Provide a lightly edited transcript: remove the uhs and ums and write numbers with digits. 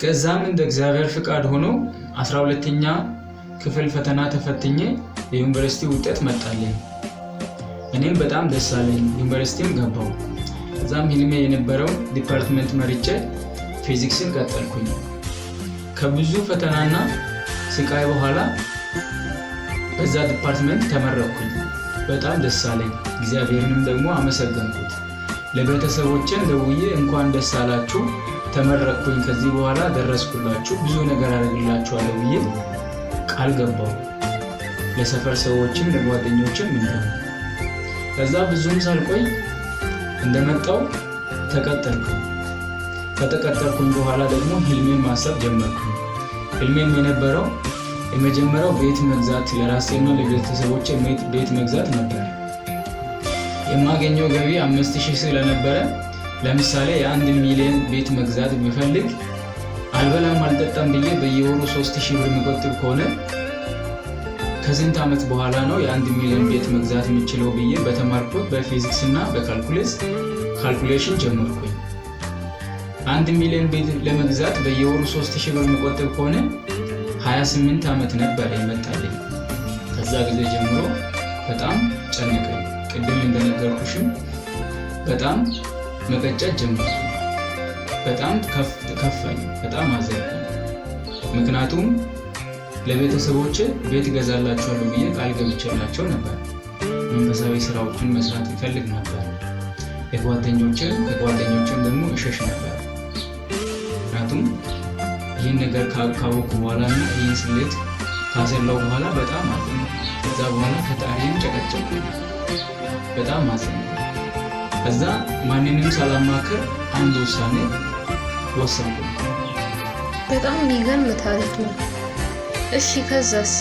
ከዛም እንደ እግዚአብሔር ፍቃድ ሆኖ 12ኛ ክፍል ፈተና ተፈትኜ የዩኒቨርሲቲ ውጤት መጣልኝ። እኔም በጣም ደስ አለኝ። ዩኒቨርሲቲም ገባው። ከዛም ህልሜ የነበረው ዲፓርትመንት መርጬ ፊዚክስን ቀጠልኩኝ። ከብዙ ፈተናና ስቃይ በኋላ በዛ ዲፓርትመንት ተመረቅኩኝ። በጣም ደስ አለኝ። እግዚአብሔርንም ደግሞ አመሰገንኩት። ለቤተሰቦቼን ደውዬ እንኳን ደስ አላችሁ ተመረቅኩኝ፣ ከዚህ በኋላ ደረስኩላችሁ፣ ብዙ ነገር አደርግላችኋለሁ ብዬ ቃል ገባው። ለሰፈር ሰዎችም ለጓደኞችም እንደው ከዛ ብዙም ሳልቆይ እንደመጣው ተቀጠርኩኝ። ከተቀጠርኩኝ በኋላ ደግሞ ህልሜን ማሰብ ጀመርኩኝ። ህልሜም የነበረው የመጀመሪያው ቤት መግዛት፣ ለራሴና ለቤተሰቦቼ ቤት መግዛት ነበር። የማገኘው ገቢ 5000 ስለነበረ ለምሳሌ የ1 ሚሊዮን ቤት መግዛት ቢፈልግ አልበላም አልጠጣም ብዬ በየወሩ 3000 ብር የሚቆጥብ ከሆነ ከስንት ዓመት በኋላ ነው የ1 ሚሊዮን ቤት መግዛት የምችለው ብዬ በተማርኩት በፊዚክስ እና በካልኩሌሽን ጀመርኩኝ። 1 ሚሊዮን ቤት ለመግዛት በየወሩ 3000 ብር የሚቆጥብ ከሆነ 28 ዓመት ነበር የመጣልኝ። ከዛ ጊዜ ጀምሮ በጣም ጨነቀኝ። ቅድም እንደነገርኩሽም በጣም መቀጨት ጀመርኩ። በጣም ከፋኝ፣ በጣም አዘንኩኝ። ምክንያቱም ለቤተሰቦቼ ቤት ገዛላቸዋለሁ ብዬ ቃል ገብቼላቸው ነበር። መንፈሳዊ ስራዎችን መስራት ይፈልግ ነበር። ከጓደኞቼም ደግሞ እሸሽ ነበር። ምክንያቱም ይህን ነገር ካወቅኩ በኋላ እና ይህን ስሌት ካሰላው በኋላ በጣም አዘንኩ። ከዛ በኋላ ከጣሪም ጨቀጨኩኝ። በጣም አዘንኩ። ከዛ ማንንም ሳላማክር አንድ ውሳኔ ወሰንኩ። በጣም የሚገርም ታሪክ ነው። እሺ ከዛስ?